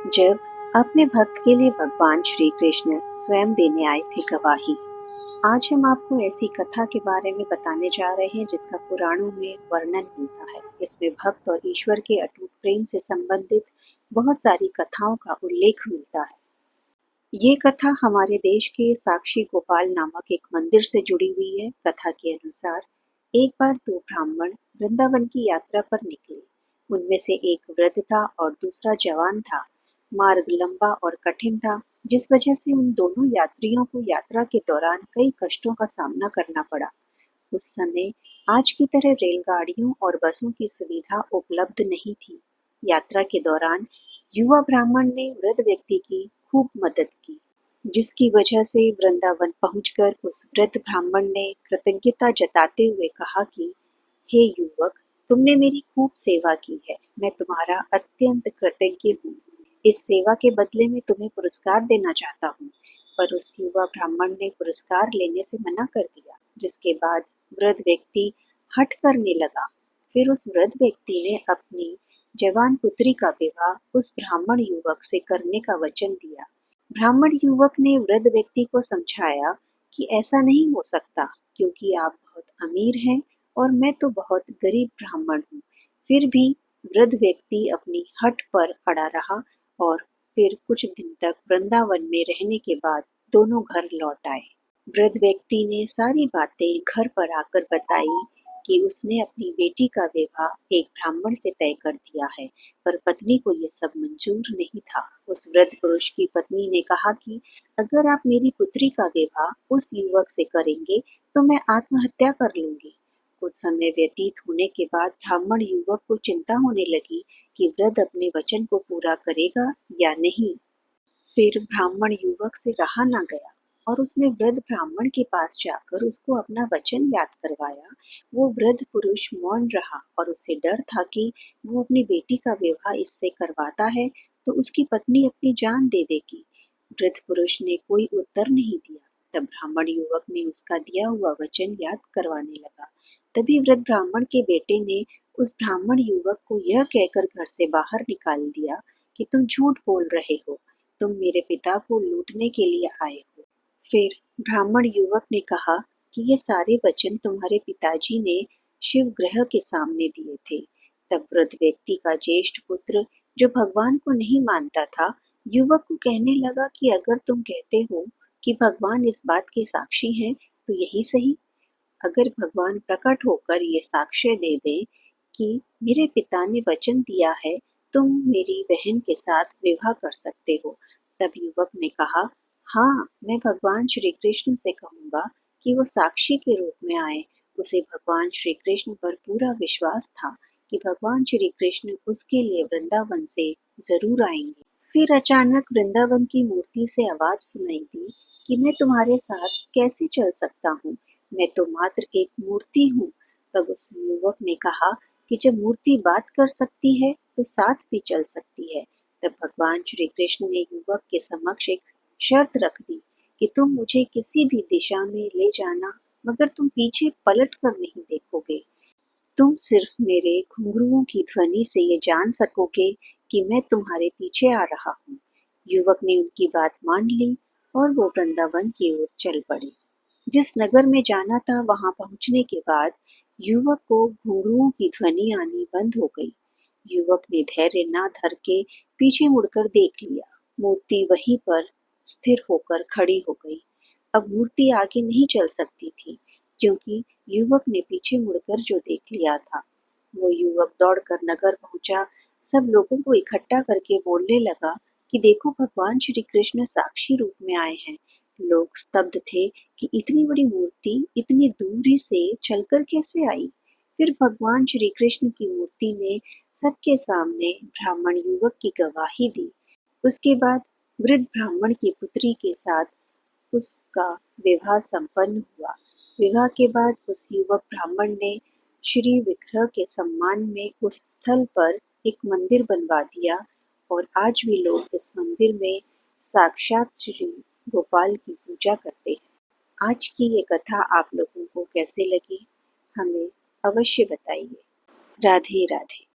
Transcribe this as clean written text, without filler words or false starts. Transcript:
जब अपने भक्त के लिए भगवान श्री कृष्ण स्वयं देने आए थे गवाही। आज हम आपको ऐसी कथा के बारे में बताने जा रहे हैं जिसका पुराणों में वर्णन मिलता है। इसमें भक्त और ईश्वर के अटूट प्रेम से संबंधित बहुत सारी कथाओं का उल्लेख मिलता है। ये कथा हमारे देश के साक्षी गोपाल नामक एक मंदिर से जुड़ी हुई है। कथा के अनुसार एक बार दो ब्राह्मण वृंदावन की यात्रा पर निकले। उनमें से एक वृद्ध था और दूसरा जवान था। मार्ग लंबा और कठिन था, जिस वजह से उन दोनों यात्रियों को यात्रा के दौरान कई कष्टों का सामना करना पड़ा। उस समय आज की तरह रेलगाड़ियों और बसों की सुविधा उपलब्ध नहीं थी। यात्रा के दौरान युवा ब्राह्मण ने वृद्ध व्यक्ति की खूब मदद की, जिसकी वजह से वृंदावन पहुंचकर उस वृद्ध ब्राह्मण ने कृतज्ञता जताते हुए कहा कि हे युवक, तुमने मेरी खूब सेवा की है। मैं तुम्हारा अत्यंत कृतज्ञ हूँ। इस सेवा के बदले में तुम्हें पुरस्कार देना चाहता हूँ। पर उस युवा ब्राह्मण ने पुरस्कार लेने से मना कर दिया, जिसके बाद वृद्ध व्यक्ति हठ करने लगा। फिर उस वृद्ध व्यक्ति ने अपनी जवान पुत्री का विवाह उस ब्राह्मण युवक से करने का वचन दिया। ब्राह्मण युवक ने वृद्ध व्यक्ति को समझाया कि ऐसा नहीं हो सकता, क्योंकि आप बहुत अमीर हैं और मैं तो बहुत गरीब ब्राह्मण हूँ। फिर भी वृद्ध व्यक्ति अपनी हठ पर अड़ा रहा और फिर कुछ दिन तक वृंदावन में रहने के बाद दोनों घर लौट आए। वृद्ध व्यक्ति ने सारी बातें घर पर आकर बताई कि उसने अपनी बेटी का विवाह एक ब्राह्मण से तय कर दिया है, पर पत्नी को यह सब मंजूर नहीं था। उस वृद्ध पुरुष की पत्नी ने कहा कि अगर आप मेरी पुत्री का विवाह उस युवक से करेंगे तो मैं आत्महत्या कर लूंगी। कुछ समय व्यतीत होने के बाद ब्राह्मण युवक को चिंता होने लगी कि वृद्ध अपने वचन को पूरा करेगा या नहीं। फिर ब्राह्मण युवक से रहा ना गया और उसने वृद्ध ब्राह्मण के पास जाकर उसको अपना वचन याद करवाया। वो वृद्ध पुरुष मौन रहा और उसे डर था कि वो अपनी बेटी का विवाह इससे करवाता है तो उसकी पत्नी अपनी जान दे देगी। वृद्ध पुरुष ने कोई उत्तर नहीं दिया। तब ब्राह्मण युवक ने उसका दिया हुआ वचन याद करवाने लगा। तभी वृद्ध ब्राह्मण के बेटे ने उस ब्राह्मण युवक को यह कहकर घर से बाहर निकाल दिया कि तुम झूठ बोल रहे हो, तुम मेरे पिता को लूटने के लिए आए हो। फिर ब्राह्मण युवक ने कहा कि ये सारे वचन तुम्हारे पिताजी ने शिव ग्रह के सामने दिए थे। तब वृद्ध व्यक्ति का ज्येष्ठ पुत्र, जो भगवान को नहीं मानता था, युवक को कहने लगा कि अगर तुम कहते हो कि भगवान इस बात के साक्षी हैं तो यही सही। अगर भगवान प्रकट होकर ये साक्ष्य दे दे कि मेरे पिता ने वचन दिया है, तुम मेरी बहन के साथ विवाह कर सकते हो। तब युवक ने कहा, हाँ, मैं भगवान श्री कृष्ण से कहूंगा कि वो साक्षी के रूप में आए। उसे भगवान श्री कृष्ण पर पूरा विश्वास था कि भगवान श्री कृष्ण उसके लिए वृंदावन से जरूर आएंगे। फिर अचानक वृंदावन की मूर्ति से आवाज सुनाई दी कि मैं तुम्हारे साथ कैसे चल सकता हूँ, मैं तो मात्र एक मूर्ति हूँ। तब उस युवक ने कहा कि जब मूर्ति बात कर सकती है तो साथ भी चल सकती है। तब भगवान श्री कृष्ण ने युवक के समक्ष एक शर्त रख दी कि तुम मुझे किसी भी दिशा में ले जाना, मगर तुम पीछे पलट कर नहीं देखोगे। तुम सिर्फ मेरे घुंघरुओं की ध्वनि से ये जान सकोगे कि मैं तुम्हारे पीछे आ रहा हूँ। युवक ने उनकी बात मान ली और वो वृंदावन की ओर चल पड़े। जिस नगर में जाना था वहां पहुंचने के बाद युवक को घुंघरुओं की ध्वनि आनी बंद हो गई। युवक ने धैर्य ना धर के पीछे मुड़कर देख लिया। मूर्ति वहीं पर स्थिर होकर खड़ी हो गई। अब मूर्ति आगे नहीं चल सकती थी, क्योंकि युवक ने पीछे मुड़कर जो देख लिया था। वो युवक दौड़कर नगर पहुंचा, सब लोगों को इकट्ठा करके बोलने लगा कि देखो, भगवान श्री कृष्ण साक्षी रूप में आए हैं। लोग स्तब्ध थे कि इतनी बड़ी मूर्ति इतनी दूरी से चलकर कैसे आई। फिर भगवान श्री कृष्ण की मूर्ति ने सबके सामने ब्राह्मण युवक की गवाही दी। उसके बाद वृद्ध ब्राह्मण की पुत्री के साथ उसका विवाह संपन्न हुआ। विवाह के बाद उस युवक ब्राह्मण ने श्री विग्रह के सम्मान में उस स्थल पर एक मंदिर बनवा दिया और आज भी लोग इस मंदिर में साक्षात श्री गोपाल की पूजा करते हैं। आज की ये कथा आप लोगों को कैसे लगी, हमें अवश्य बताइए। राधे राधे।